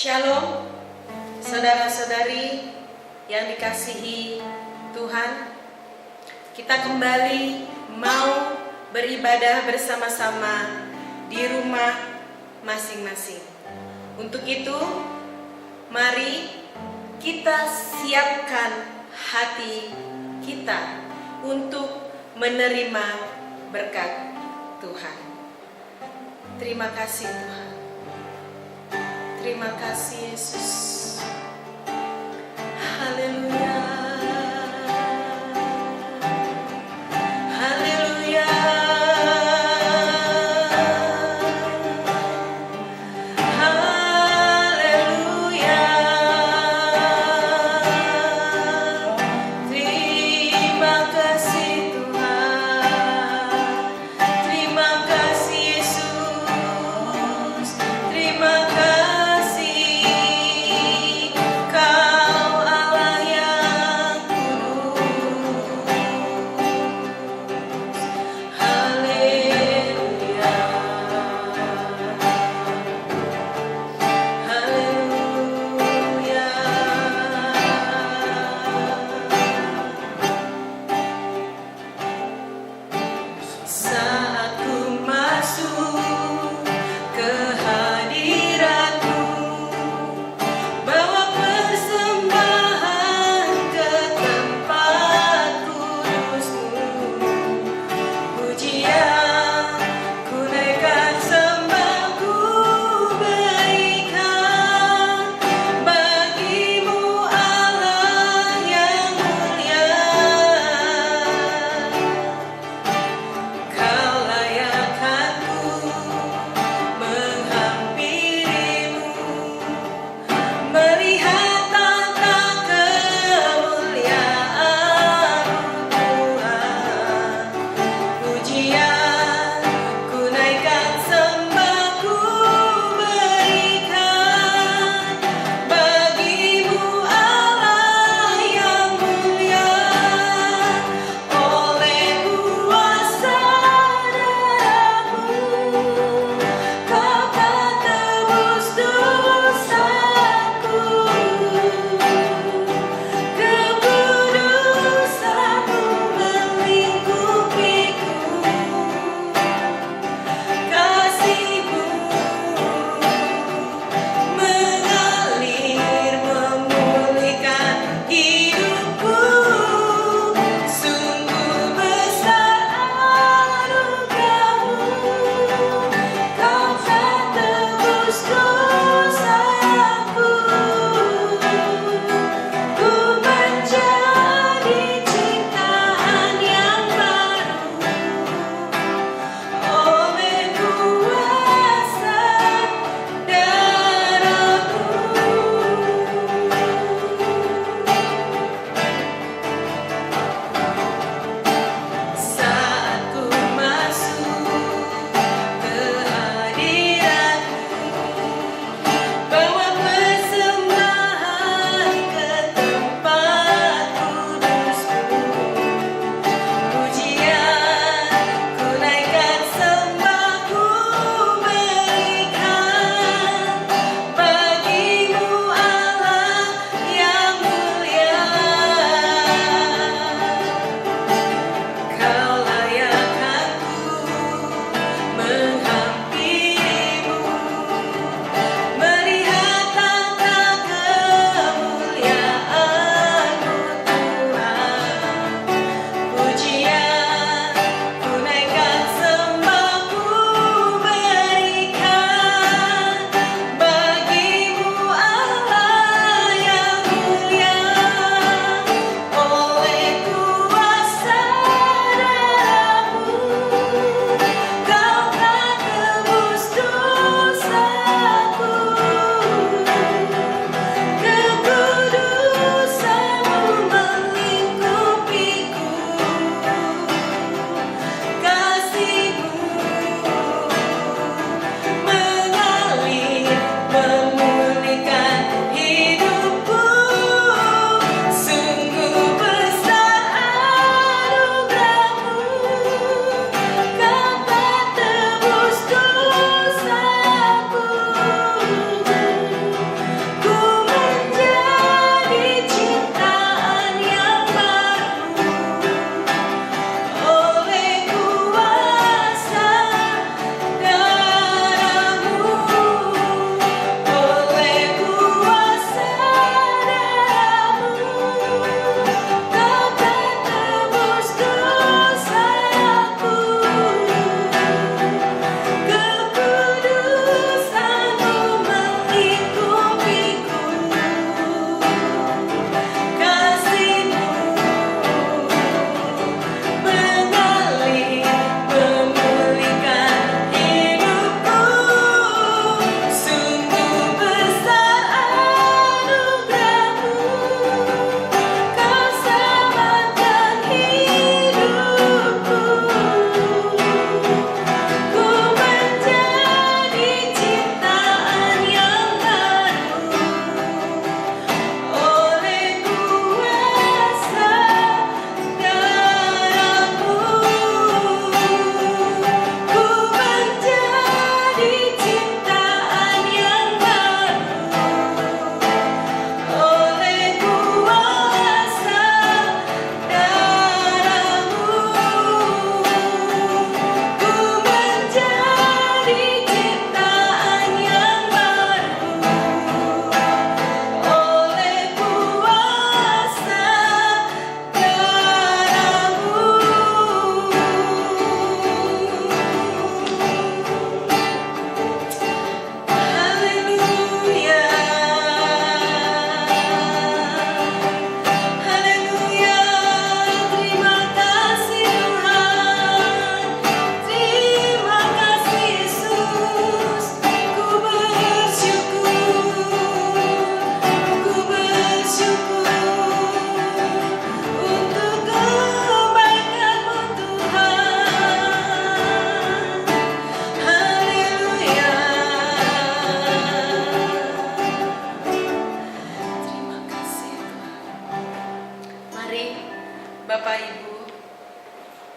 Shalom, saudara-saudari yang dikasihi Tuhan. Kita kembali mau beribadah bersama-sama di rumah masing-masing. Untuk itu, mari kita siapkan hati kita untuk menerima berkat Tuhan. Terima kasih Tuhan. Terima kasih Yesus. Haleluya. Haleluya. Haleluya. Terima kasih Tuhan. Terima kasih Yesus. Terima kasih. Kau Allah yang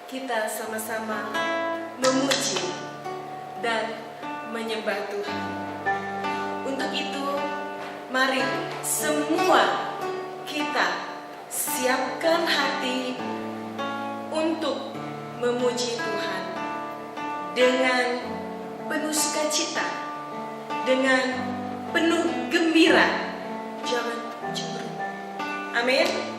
kita sama-sama memuji dan menyembah Tuhan. Untuk itu, mari semua kita siapkan hati untuk memuji Tuhan dengan penuh sukacita, dengan penuh gembira. Jangan cemburu. Amin.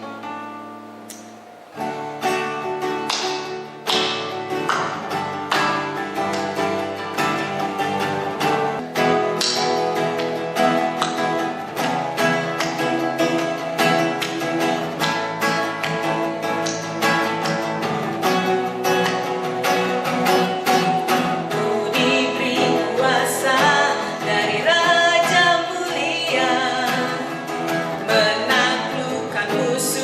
Menaklukkan musuh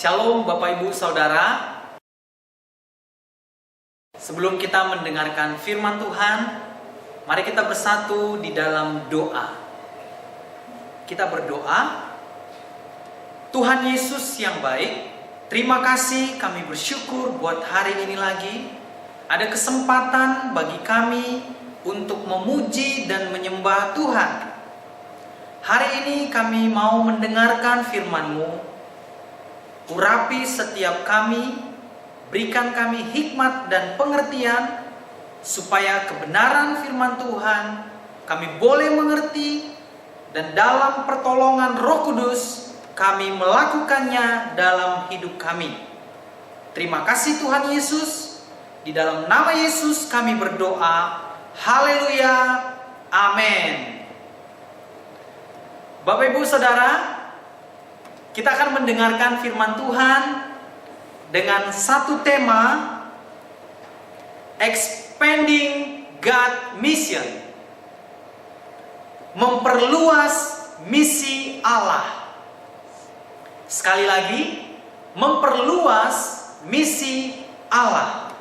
Shalom Bapak Ibu Saudara. Sebelum kita mendengarkan firman Tuhan, mari kita bersatu di dalam doa. Kita berdoa. Tuhan Yesus yang baik, terima kasih, kami bersyukur buat hari ini lagi. Ada kesempatan bagi kami untuk memuji dan menyembah Tuhan. Hari ini kami mau mendengarkan firman-Mu. Urapi setiap kami, berikan kami hikmat dan pengertian, supaya kebenaran firman Tuhan kami boleh mengerti, dan dalam pertolongan Roh Kudus kami melakukannya dalam hidup kami. Terima kasih Tuhan Yesus. Di dalam nama Yesus kami berdoa. Haleluya. Amin. Bapak Ibu Saudara, kita akan mendengarkan firman Tuhan dengan satu tema, Expanding God Mission. Memperluas misi Allah. Sekali lagi, memperluas misi Allah.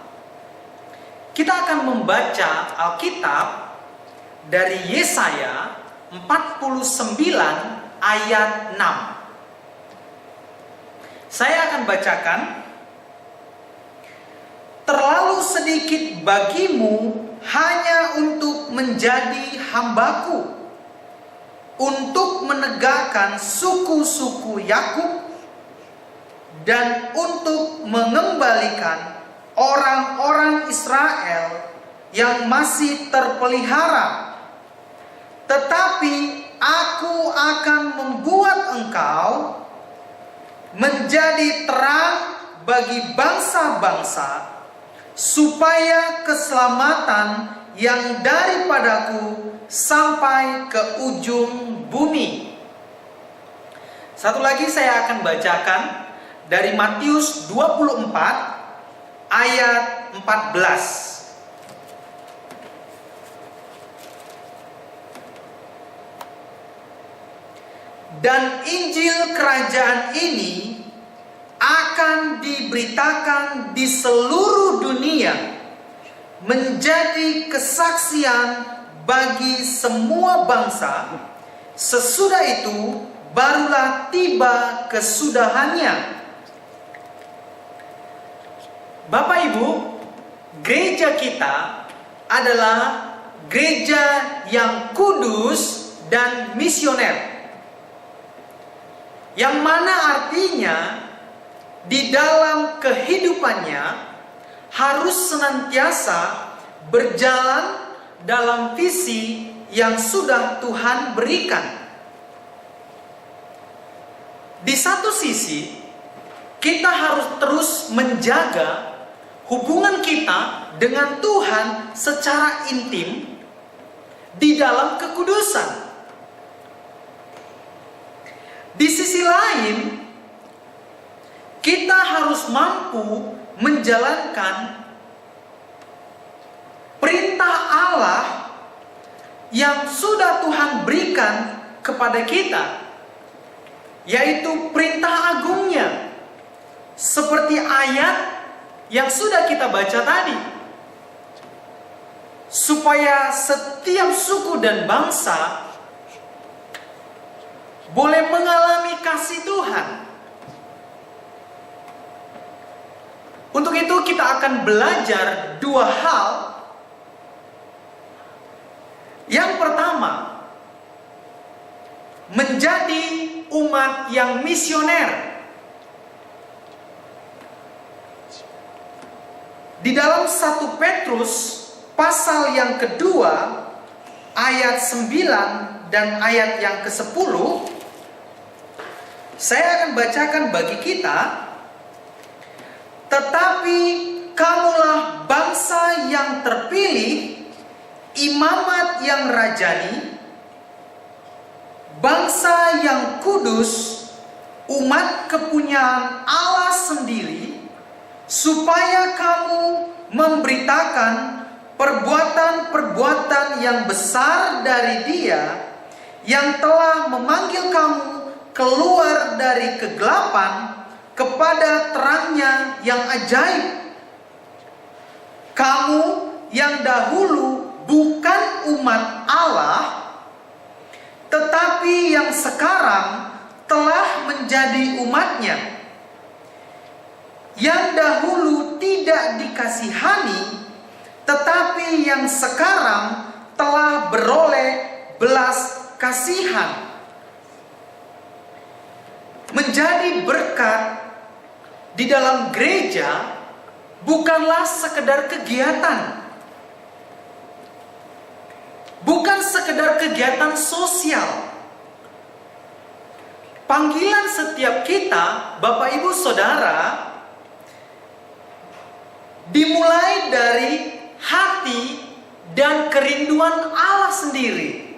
Kita akan membaca Alkitab dari Yesaya 49 ayat 6. Saya akan bacakan. Terlalu sedikit bagimu hanya untuk menjadi hambaku, untuk menegakkan suku-suku Yakub, dan untuk mengembalikan orang-orang Israel yang masih terpelihara. Tetapi aku akan membuat engkau menjadi terang bagi bangsa-bangsa, supaya keselamatan yang daripadaku sampai ke ujung bumi. Satu lagi saya akan bacakan dari Matius 24 ayat 14. Dan Injil kerajaan ini akan diberitakan di seluruh dunia, menjadi kesaksian bagi semua bangsa. Sesudah itu barulah tiba kesudahannya. Bapak Ibu, gereja kita adalah gereja yang kudus dan misioner. Yang mana artinya di dalam kehidupannya harus senantiasa berjalan dalam visi yang sudah Tuhan berikan. Di satu sisi, kita harus terus menjaga hubungan kita dengan Tuhan secara intim di dalam kekudusan. Di sisi lain, kita harus mampu menjalankan perintah Allah yang sudah Tuhan berikan kepada kita, yaitu perintah agungnya, seperti ayat yang sudah kita baca tadi, supaya setiap suku dan bangsa boleh mengalami kasih Tuhan. Untuk itu kita akan belajar dua hal. Yang pertama, menjadi umat yang misioner. Di dalam 1 Petrus pasal yang kedua ayat 9 dan ayat yang ke-10, saya akan bacakan bagi kita. Tetapi kamulah bangsa yang terpilih, imamat yang rajani, bangsa yang kudus, umat kepunyaan Allah sendiri, supaya kamu memberitakan perbuatan-perbuatan yang besar dari Dia yang telah memanggil kamu keluar dari kegelapan kepada terangnya yang ajaib. Kamu yang dahulu bukan umat Allah, tetapi yang sekarang telah menjadi umatnya. Yang dahulu tidak dikasihani, tetapi yang sekarang telah beroleh belas kasihan. Menjadi berkat di dalam gereja bukanlah sekedar kegiatan. Bukan sekedar kegiatan sosial. Panggilan setiap kita, Bapak Ibu Saudara, dimulai dari hati dan kerinduan Allah sendiri.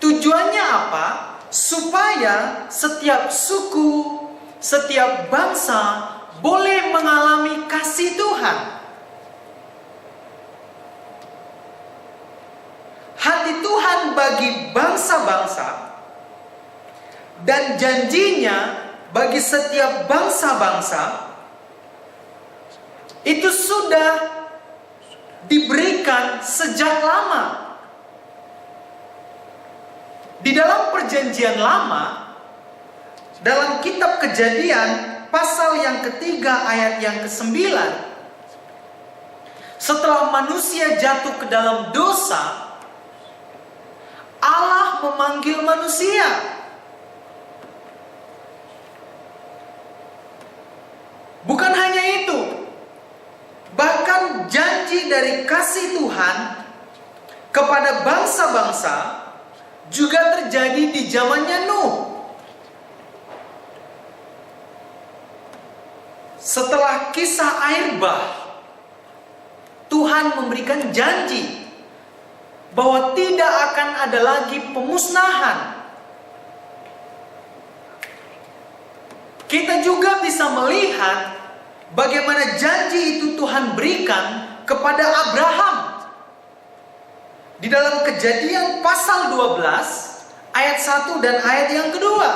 Tujuannya apa? Supaya setiap suku, setiap bangsa boleh mengalami kasih Tuhan. Hati Tuhan bagi bangsa-bangsa dan janjinya bagi setiap bangsa-bangsa itu sudah diberikan sejak lama. Di dalam perjanjian lama, dalam kitab Kejadian pasal yang ketiga ayat yang ke-9, setelah manusia jatuh ke dalam dosa, Allah memanggil manusia. Bukan hanya itu, bahkan janji dari kasih Tuhan kepada bangsa-bangsa juga terjadi di zamannya Nuh. Setelah kisah air bah, Tuhan memberikan janji bahwa tidak akan ada lagi pemusnahan. Kita juga bisa melihat bagaimana janji itu Tuhan berikan kepada Abraham. Di dalam Kejadian pasal 12 ayat 1 dan ayat yang kedua.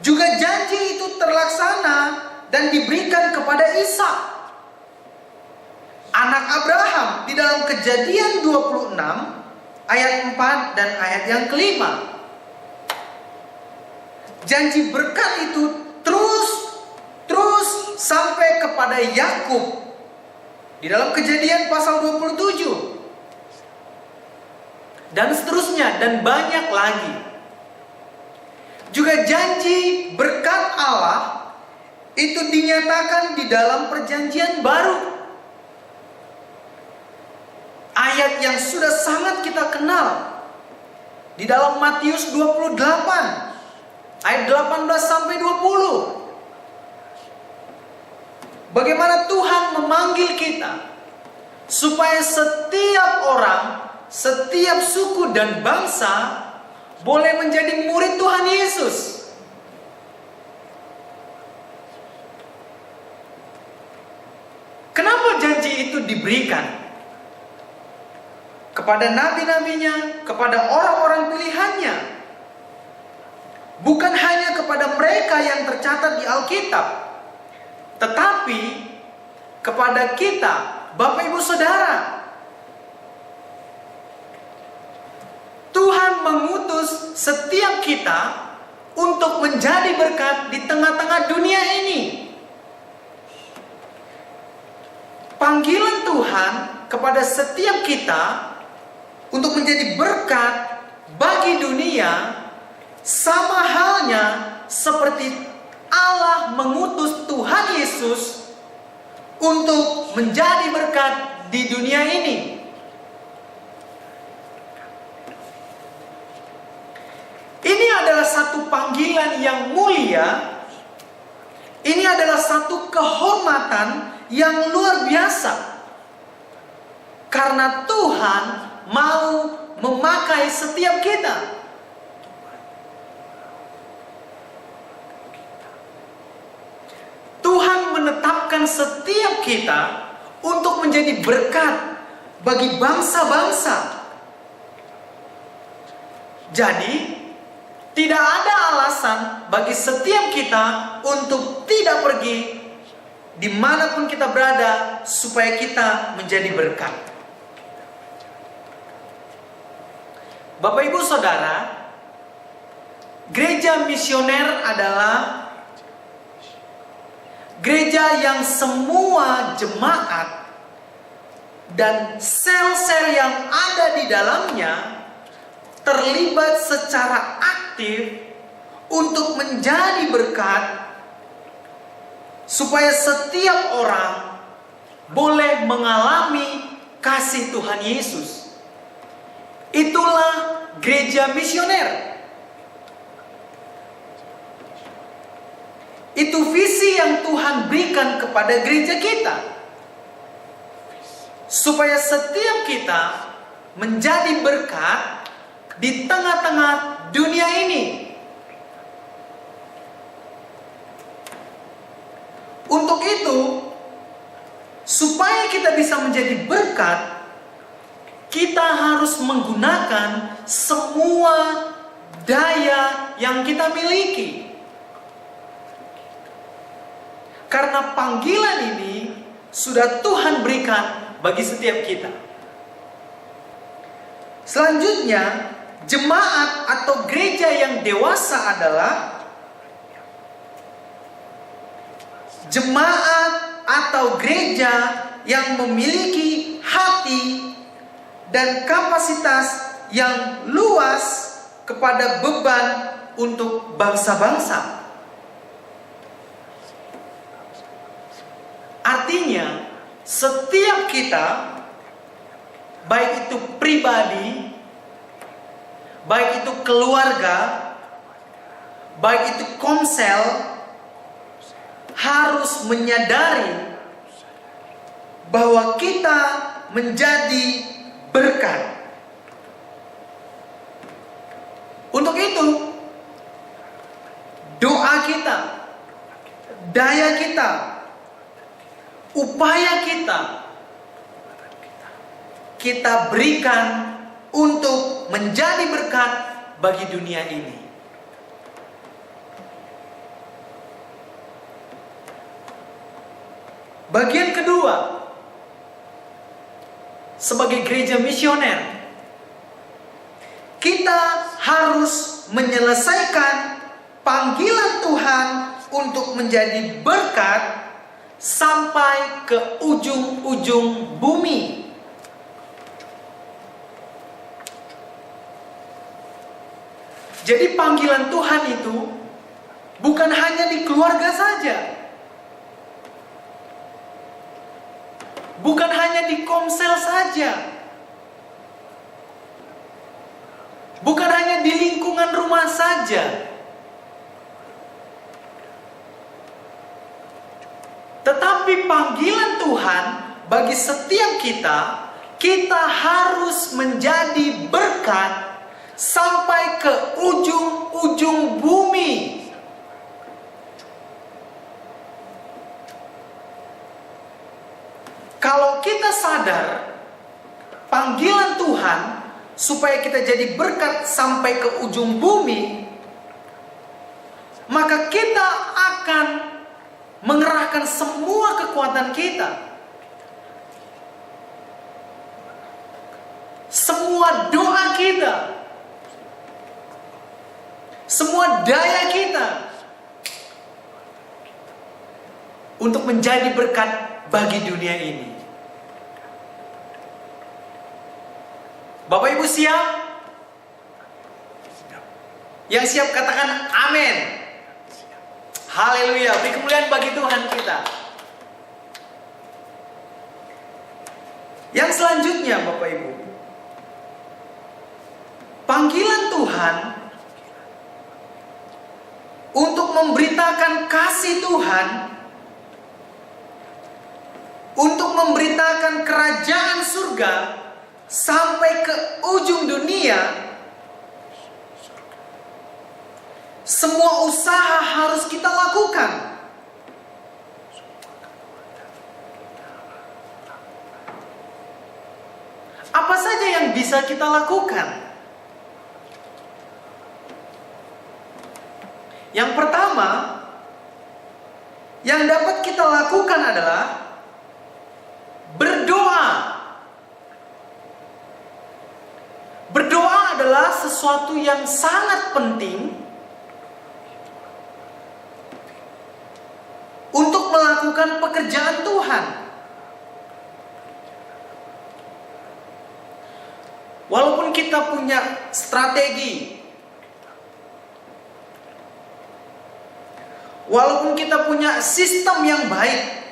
Juga janji itu terlaksana dan diberikan kepada Ishak, anak Abraham, di dalam Kejadian 26 ayat 4 dan ayat yang kelima. Janji berkat itu terus sampai kepada Yakub di dalam Kejadian pasal 27 dan seterusnya, dan banyak lagi. Juga janji berkat Allah itu dinyatakan di dalam perjanjian baru. Ayat yang sudah sangat kita kenal di dalam Matius 28 ayat 18 sampai 20. Bagaimana Tuhan memanggil kita supaya setiap orang, setiap suku dan bangsa boleh menjadi murid Tuhan Yesus. Kenapa janji itu diberikan kepada nabi-nabinya, kepada orang-orang pilihannya? Bukan hanya kepada mereka yang tercatat di Alkitab, tetapi kepada kita, Bapak Ibu Saudara. Tuhan mengutus setiap kita untuk menjadi berkat di tengah-tengah dunia ini. Panggilan Tuhan kepada setiap kita untuk menjadi berkat bagi dunia sama halnya seperti Allah mengutus Tuhan Yesus untuk menjadi berkat di dunia ini. Ini adalah satu panggilan yang mulia. Ini adalah satu kehormatan yang luar biasa. Karena Tuhan mau memakai setiap kita. Tuhan menetapkan setiap kita untuk menjadi berkat bagi bangsa-bangsa. Jadi, Tidak ada alasan bagi setiap kita untuk tidak pergi dimanapun kita berada supaya kita menjadi berkat. Bapak Ibu Saudara, gereja misioner adalah gereja yang semua jemaat dan sel-sel yang ada di dalamnya terlibat secara aktif untuk menjadi berkat, supaya setiap orang boleh mengalami kasih Tuhan Yesus. Itulah gereja misioner. Itu visi yang Tuhan berikan kepada gereja kita, supaya setiap kita menjadi berkat di tengah-tengah dunia ini. Untuk itu, supaya kita bisa menjadi berkat, kita harus menggunakan semua daya yang kita miliki. Karena panggilan ini sudah Tuhan berikan bagi setiap kita. Selanjutnya, jemaat atau gereja yang dewasa adalah jemaat atau gereja yang memiliki hati dan kapasitas yang luas kepada beban untuk bangsa-bangsa. Artinya, setiap kita, baik itu pribadi, baik itu keluarga, baik itu komsel, harus menyadari bahwa kita menjadi berkat. Untuk itu, doa kita, daya kita, upaya kita berikan untuk menjadi berkat bagi dunia ini. Bagian kedua, sebagai gereja misioner, kita harus menyelesaikan panggilan Tuhan untuk menjadi berkat sampai ke ujung-ujung bumi. Jadi panggilan Tuhan itu bukan hanya di keluarga saja, bukan hanya di komsel saja, bukan hanya di lingkungan rumah saja, tetapi panggilan Tuhan bagi setiap kita, kita harus menjadi berkat sampai ke ujung-ujung bumi. Kalau kita sadar panggilan Tuhan supaya kita jadi berkat sampai ke ujung bumi, maka kita akan mengerahkan semua kekuatan kita, semua doa kita, semua daya kita untuk menjadi berkat bagi dunia ini. Bapak Ibu siap? Yang siap katakan amin. Haleluya, beri kemuliaan bagi Tuhan kita. Yang selanjutnya Bapak Ibu, panggilan Tuhan untuk memberitakan kasih Tuhan, untuk memberitakan kerajaan surga sampai ke ujung dunia. Semua usaha harus kita lakukan. Apa saja yang bisa kita lakukan? Yang pertama yang dapat kita lakukan adalah berdoa. Berdoa adalah sesuatu yang sangat penting untuk melakukan pekerjaan Tuhan. Walaupun kita punya strategi, walaupun kita punya sistem yang baik,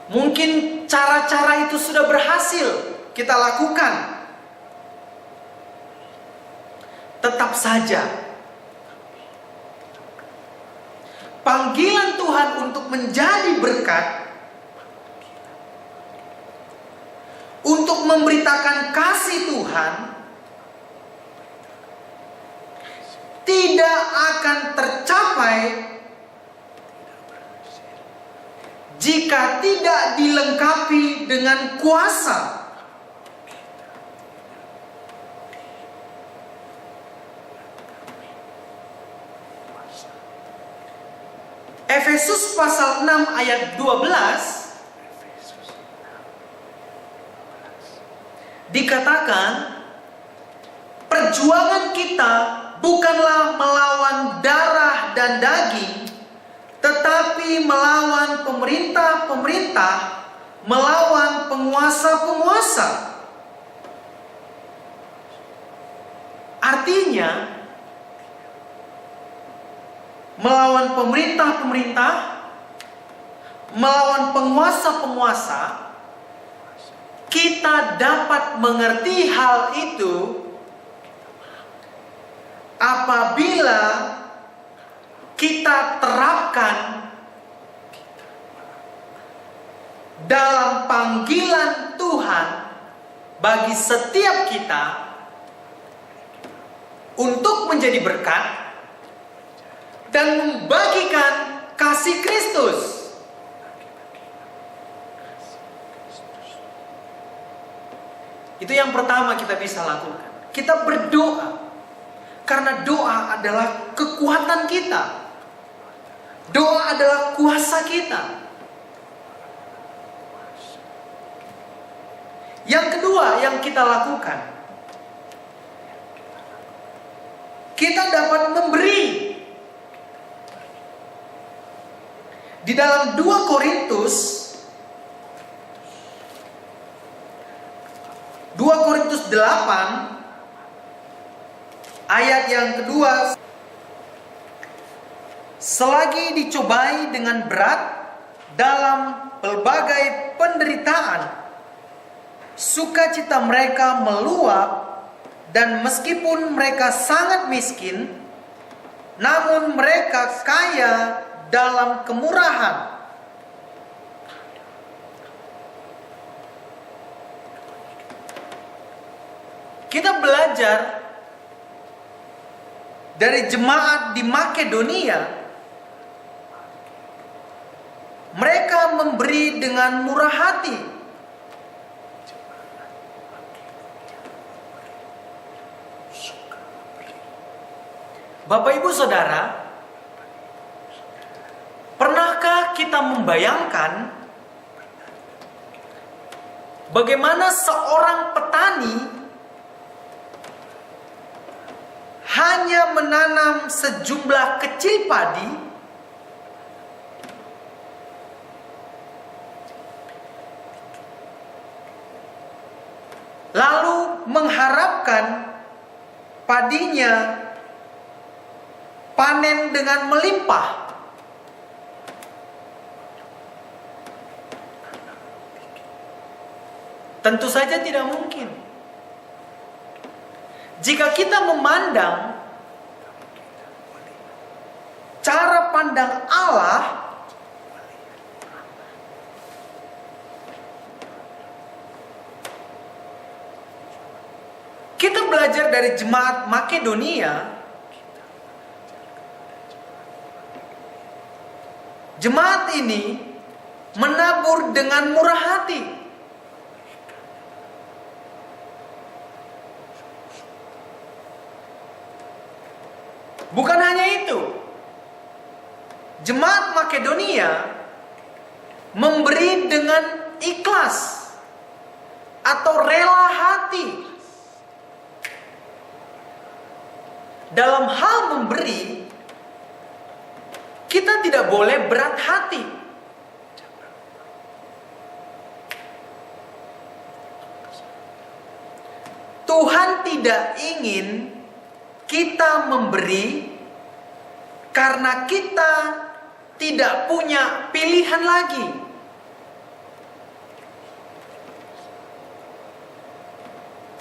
mungkin cara-cara itu sudah berhasil kita lakukan, tetap saja panggilan Tuhan untuk menjadi berkat, untuk memberitakan kasih Tuhan, tidak akan tercapai jika tidak dilengkapi dengan kuasa. Efesus pasal 6 ayat 12 dikatakan, perjuangan kita bukanlah melawan darah dan daging, tetapi melawan pemerintah-pemerintah, melawan penguasa-penguasa. Artinya, melawan pemerintah-pemerintah, melawan penguasa-penguasa, kita dapat mengerti hal itu apabila kita terapkan dalam panggilan Tuhan bagi setiap kita untuk menjadi berkat dan membagikan kasih Kristus. Itu yang pertama kita bisa lakukan. Kita berdoa. Karena doa adalah kekuatan kita. Doa adalah kuasa kita. Yang kedua yang kita lakukan, kita dapat memberi. Di dalam 2 Korintus 8 ayat yang kedua, selagi dicobai dengan berat dalam berbagai penderitaan, sukacita mereka meluap, dan meskipun mereka sangat miskin, namun mereka kaya dalam kemurahan. Kita belajar dari jemaat di Makedonia. Mereka memberi dengan murah hati. Bapak Ibu Saudara, pernahkah kita membayangkan bagaimana seorang petani hanya menanam sejumlah kecil padi, lalu mengharapkan padinya panen dengan melimpah? Tentu saja tidak mungkin. Jika kita memandang cara pandang Allah, kita belajar dari jemaat Makedonia. Jemaat ini menabur dengan murah hati. Jemaat Makedonia memberi dengan ikhlas atau rela hati. Dalam hal memberi, kita tidak boleh berat hati. Tuhan tidak ingin kita memberi karena kita tidak punya pilihan lagi.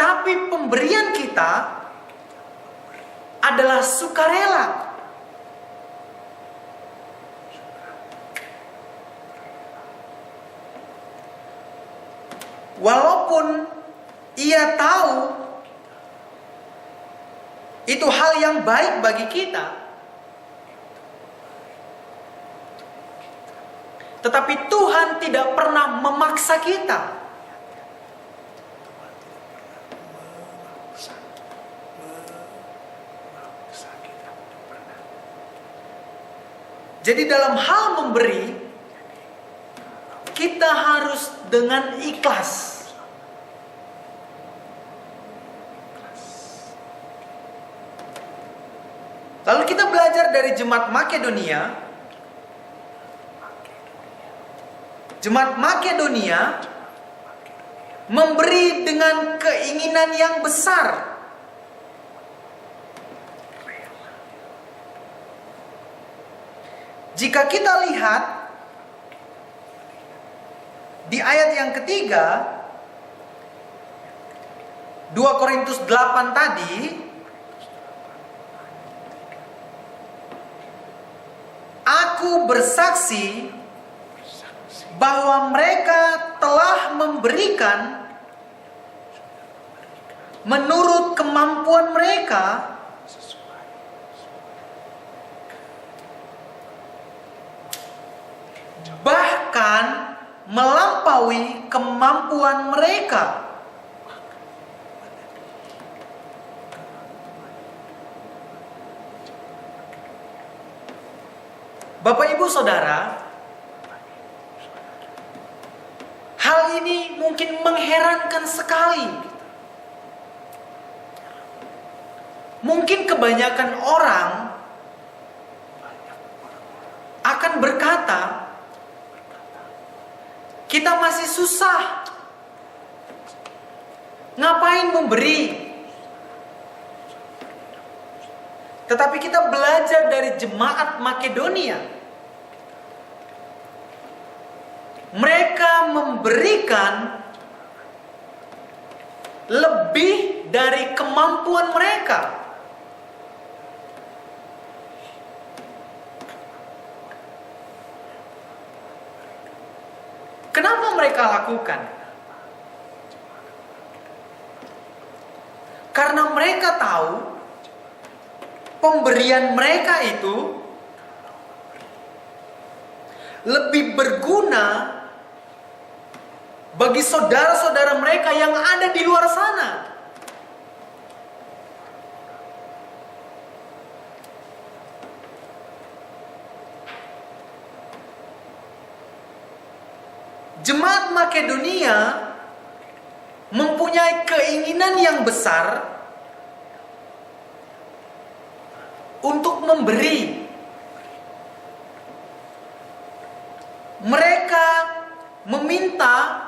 Tapi pemberian kita adalah sukarela. Walaupun ia tahu itu hal yang baik bagi kita, tetapi Tuhan tidak pernah memaksa kita. Jadi dalam hal memberi, kita harus dengan ikhlas. Lalu kita belajar dari jemaat Makedonia. Jemaat Makedonia memberi dengan keinginan yang besar. Jika kita lihat di ayat yang ketiga, 2 Korintus 8 tadi, aku bersaksi bahwa mereka telah memberikan menurut kemampuan mereka, bahkan melampaui kemampuan mereka. Bapak, Ibu, Saudara, hal ini mungkin mengherankan sekali. Mungkin kebanyakan orang akan berkata, kita masih susah, ngapain memberi? Tetapi kita belajar dari jemaat Makedonia. Mereka memberikan lebih dari kemampuan mereka. Kenapa mereka lakukan? Karena mereka tahu pemberian mereka itu lebih berguna bagi saudara-saudara mereka yang ada di luar sana. Jemaat Makedonia mempunyai keinginan yang besar untuk memberi. Mereka meminta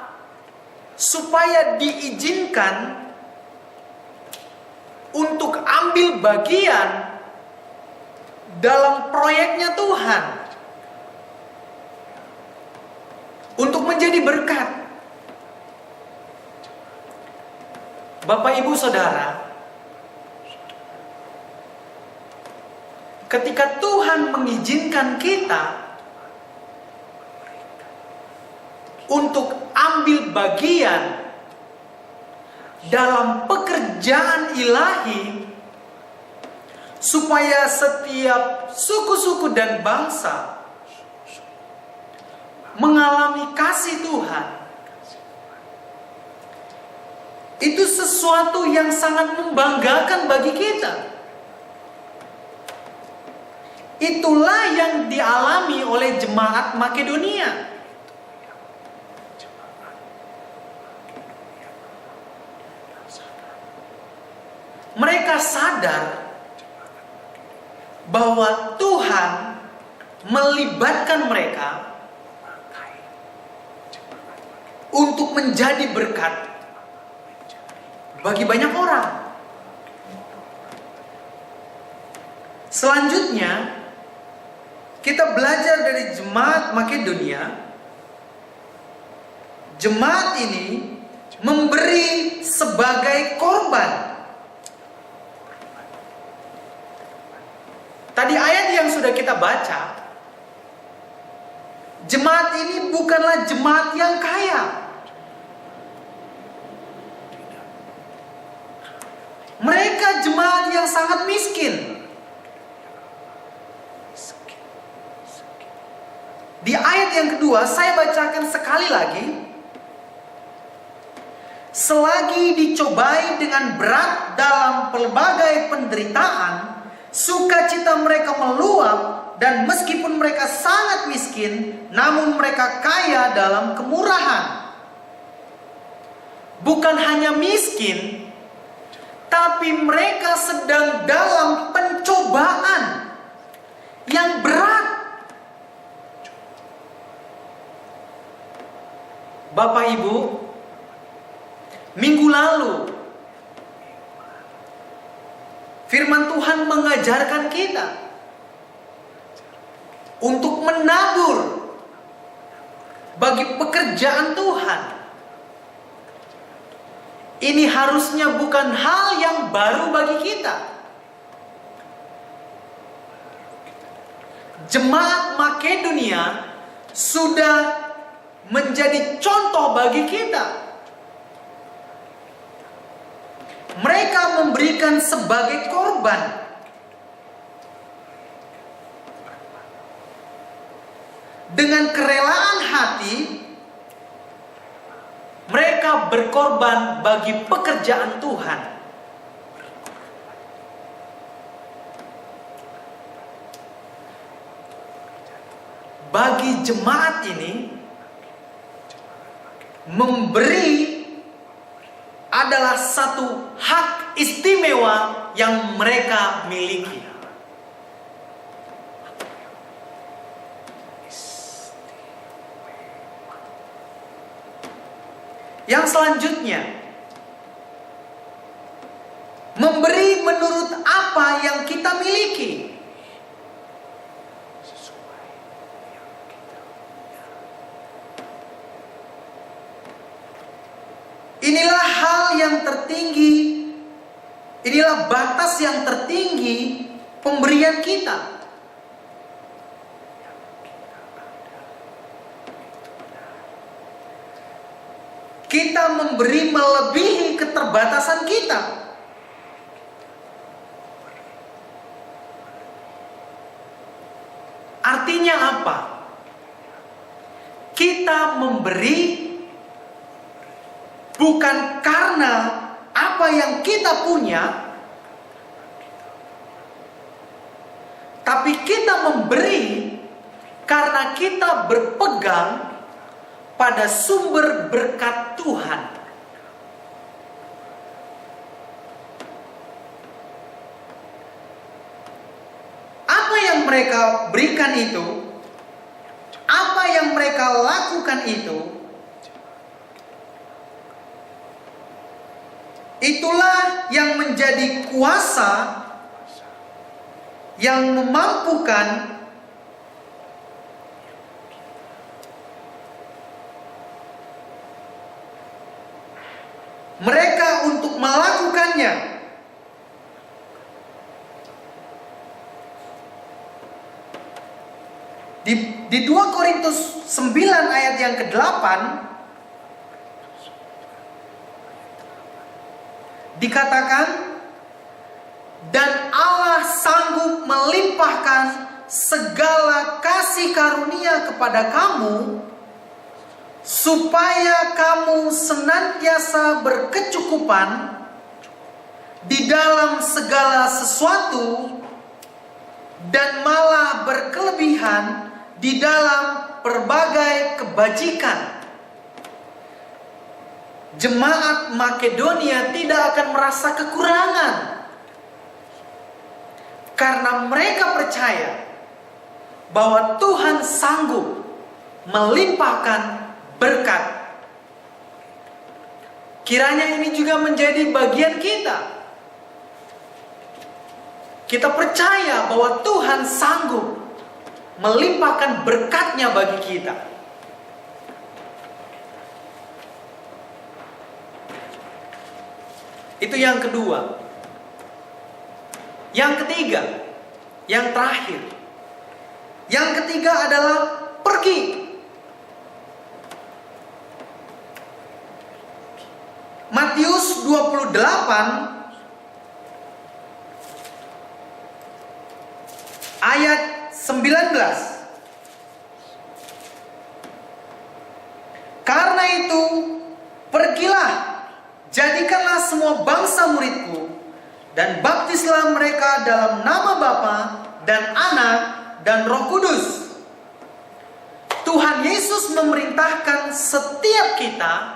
supaya diizinkan untuk ambil bagian dalam proyeknya Tuhan, untuk menjadi berkat. Bapak, Ibu, Saudara, ketika Tuhan mengizinkan kita untuk ambil bagian dalam pekerjaan ilahi, supaya setiap suku-suku dan bangsa mengalami kasih Tuhan, itu sesuatu yang sangat membanggakan bagi kita. Itulah yang dialami oleh jemaat Makedonia. Mereka sadar bahwa Tuhan melibatkan mereka untuk menjadi berkat bagi banyak orang. Selanjutnya, kita belajar dari jemaat Makedonia. Jemaat ini memberi sebagai korban. Tadi ayat yang sudah kita baca, jemaat ini bukanlah jemaat yang kaya. Mereka jemaat yang sangat miskin. Di ayat yang kedua, saya bacakan sekali lagi. Selagi dicobai dengan berat dalam pelbagai penderitaan, sukacita mereka meluap, dan meskipun mereka sangat miskin, namun mereka kaya dalam kemurahan. Bukan hanya miskin, tapi mereka sedang dalam pencobaan yang berat. Bapak Ibu, minggu lalu firman Tuhan mengajarkan kita untuk menabur bagi pekerjaan Tuhan. Ini harusnya bukan hal yang baru bagi kita. Jemaat Makedonia sudah menjadi contoh bagi kita. Mereka memberikan sebagai korban. Dengan kerelaan hati, mereka berkorban bagi pekerjaan Tuhan. Bagi jemaat ini, memberi adalah satu hak istimewa yang mereka miliki. Yang selanjutnya, memberi menurut apa yang kita miliki. Inilah hal yang tertinggi, inilah batas yang tertinggi pemberian kita. Kita memberi melebihi keterbatasan kita. Artinya apa? Kita memberi bukan karena apa yang kita punya, tapi kita memberi karena kita berpegang pada sumber berkat Tuhan. Apa yang mereka berikan itu, apa yang mereka lakukan itu, itulah yang menjadi kuasa yang memampukan mereka untuk melakukannya. Di 2 Korintus 9 ayat yang ke-8 dikatakan, dan Allah sanggup melimpahkan segala kasih karunia kepada kamu, supaya kamu senantiasa berkecukupan di dalam segala sesuatu, dan malah berkelebihan di dalam berbagai kebajikan. Jemaat Makedonia tidak akan merasa kekurangan karena mereka percaya bahwa Tuhan sanggup melimpahkan berkat. Kiranya ini juga menjadi bagian kita. Kita percaya bahwa Tuhan sanggup melimpahkan berkat-Nya bagi kita. Itu yang kedua. Yang ketiga, yang terakhir. Yang ketiga adalah pergi. Matius 28 ayat 19. Karena itu, pergilah, jadikanlah semua bangsa muridku, dan baptislah mereka dalam nama Bapa dan Anak dan Roh Kudus. Tuhan Yesus memerintahkan setiap kita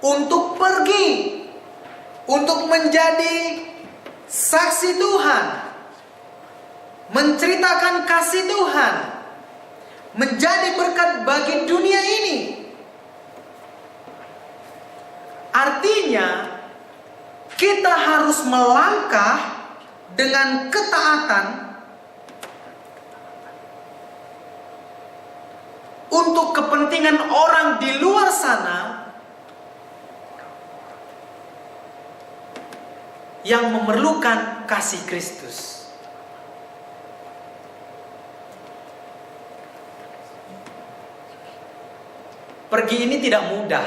untuk pergi, untuk menjadi saksi Tuhan, menceritakan kasih Tuhan, menjadi berkat bagi dunia ini. Artinya, kita harus melangkah dengan ketaatan untuk kepentingan orang di luar sana yang memerlukan kasih Kristus. Pergi ini tidak mudah.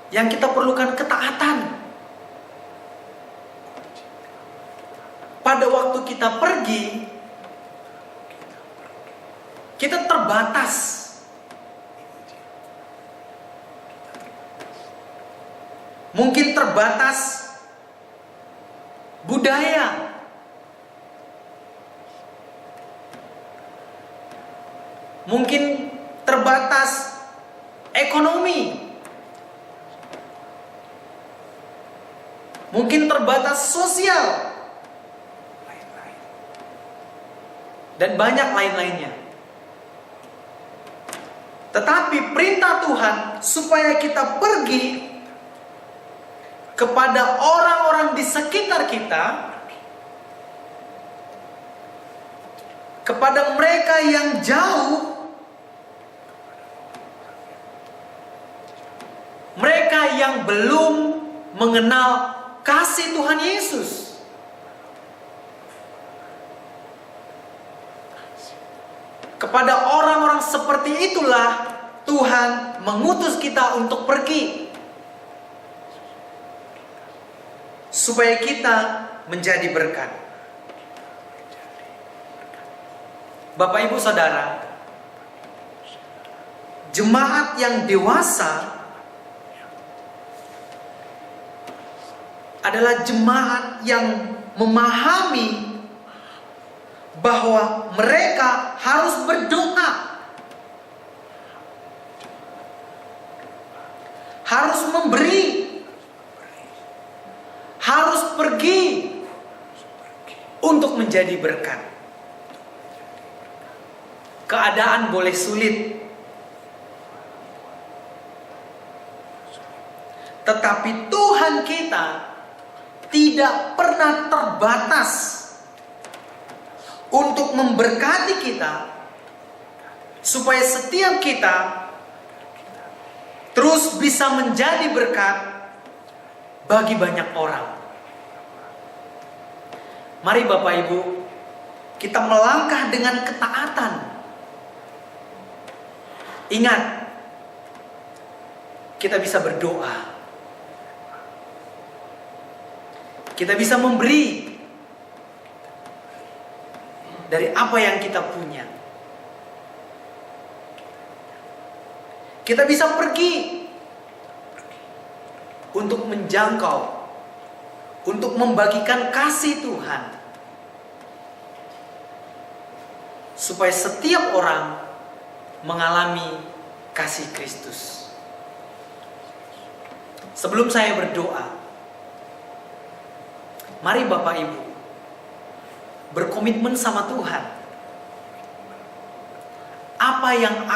Yang kita perlukan ketaatan. Pada waktu kita pergi, kita terbatas. Mungkin terbatas budaya. Mungkin terbatas ekonomi. Mungkin terbatas sosial. Dan banyak lain-lainnya. Tetapi perintah Tuhan supaya kita pergi kepada orang-orang di sekitar kita, kepada mereka yang jauh, mereka yang belum mengenal kasih Tuhan Yesus. Kepada orang-orang seperti itulah Tuhan mengutus kita untuk pergi, supaya kita menjadi berkat. Bapak Ibu Saudara, jemaat yang dewasa adalah jemaat yang memahami bahwa mereka harus berdoa, harus memberi, harus pergi untuk menjadi berkat. Keadaan boleh sulit, tetapi Tuhan kita tidak pernah terbatas untuk memberkati kita, supaya setiap kita terus bisa menjadi berkat bagi banyak orang. Mari Bapak Ibu, kita melangkah dengan ketaatan. Ingat, kita bisa berdoa, kita bisa memberi dari apa yang kita punya. Kita bisa pergi untuk menjangkau untuk membagikan kasih Tuhan, supaya setiap orang mengalami kasih Kristus. Sebelum saya berdoa, mari Bapak Ibu berkomitmen sama Tuhan. Apa yang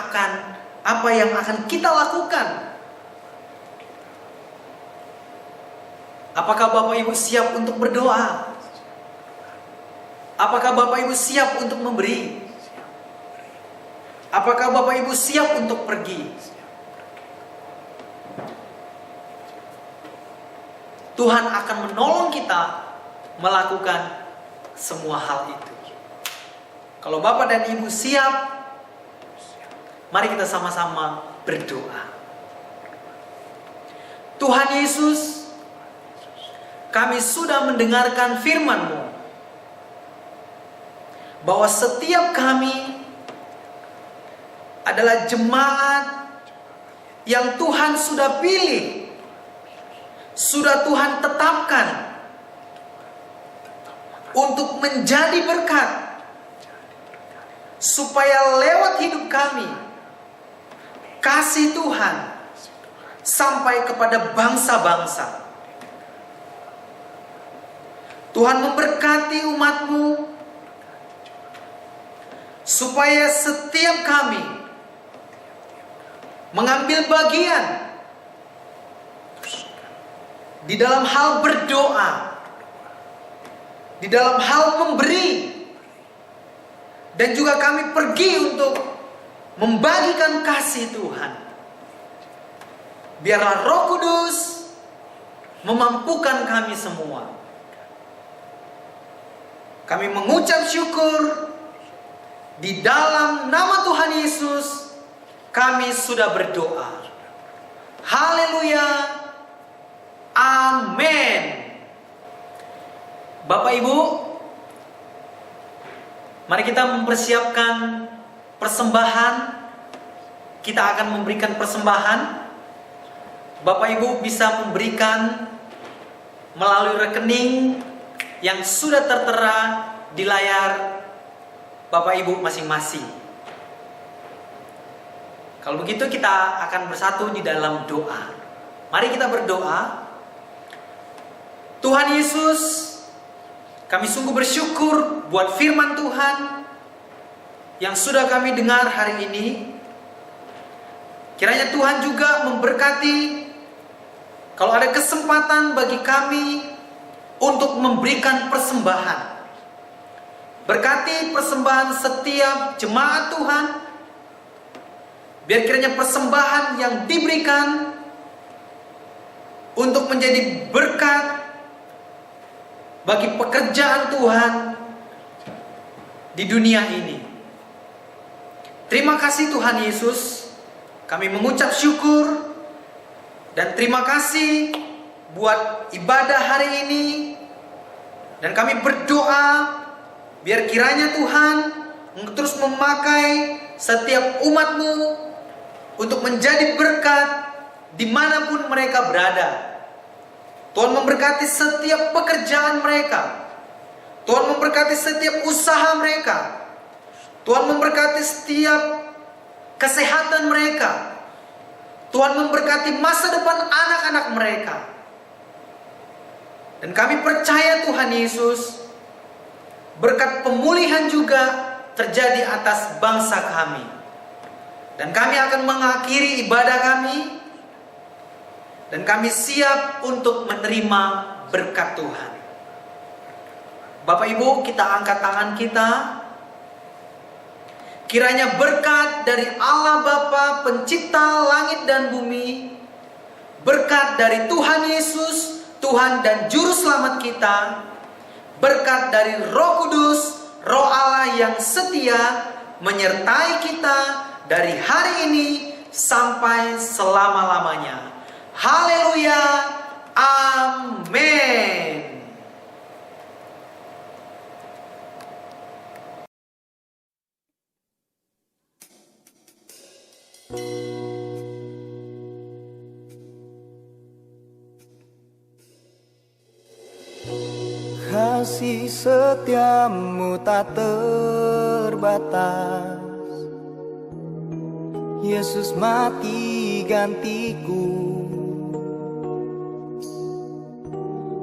akan kita lakukan? Apakah Bapak Ibu siap untuk berdoa? Apakah Bapak Ibu siap untuk memberi? Apakah Bapak Ibu siap untuk pergi? Tuhan akan menolong kita melakukan semua hal itu. Kalau Bapak dan Ibu siap, mari kita sama-sama berdoa. Tuhan Yesus, kami sudah mendengarkan firman-Mu bahwa setiap kami adalah jemaat yang Tuhan sudah pilih, sudah Tuhan tetapkan untuk menjadi berkat, supaya lewat hidup kami kasih Tuhan sampai kepada bangsa-bangsa. Tuhan memberkati umat-Mu supaya setiap kami mengambil bagian di dalam hal berdoa, di dalam hal memberi, dan juga kami pergi untuk membagikan kasih Tuhan. Biarlah Roh Kudus memampukan kami semua. Kami mengucap syukur di dalam nama Tuhan Yesus. Kami sudah berdoa. Haleluya. Amin. Bapak Ibu, mari kita mempersiapkan persembahan. Kita akan memberikan persembahan. Bapak Ibu bisa memberikan melalui rekening yang sudah tertera di layar Bapak Ibu masing-masing. Kalau begitu kita akan bersatu di dalam doa. Mari kita berdoa. Tuhan Yesus, kami sungguh bersyukur buat firman Tuhan yang sudah kami dengar hari ini. Kiranya Tuhan juga memberkati kalau ada kesempatan bagi kami untuk memberikan persembahan. Berkati persembahan setiap jemaat Tuhan. Biar kiranya persembahan yang diberikan untuk menjadi berkat bagi pekerjaan Tuhan di dunia ini. Terima kasih Tuhan Yesus. Kami mengucap syukur dan terima kasih buat ibadah hari ini. Dan kami berdoa biar kiranya Tuhan terus memakai setiap umat-Mu untuk menjadi berkat dimanapun mereka berada. Tuhan memberkati setiap pekerjaan mereka. Tuhan memberkati setiap usaha mereka. Tuhan memberkati setiap kesehatan mereka. Tuhan memberkati masa depan anak-anak mereka. Dan kami percaya Tuhan Yesus, berkat pemulihan juga terjadi atas bangsa kami. Dan kami akan mengakhiri ibadah kami. Dan kami siap untuk menerima berkat Tuhan. Bapak Ibu, kita angkat tangan kita. Kiranya berkat dari Allah Bapa, pencipta langit dan bumi, berkat dari Tuhan Yesus, Tuhan dan Juru Selamat kita, berkat dari Roh Kudus, Roh Allah yang setia, menyertai kita dari hari ini sampai selama-lamanya. Haleluya. Amin. kasih setiamu tak terbatas. Yesus mati gantiku,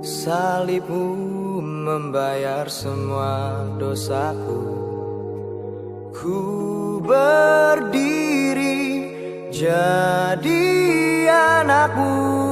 salibmu membayar semua dosaku. Ku berdiri jadi anakmu.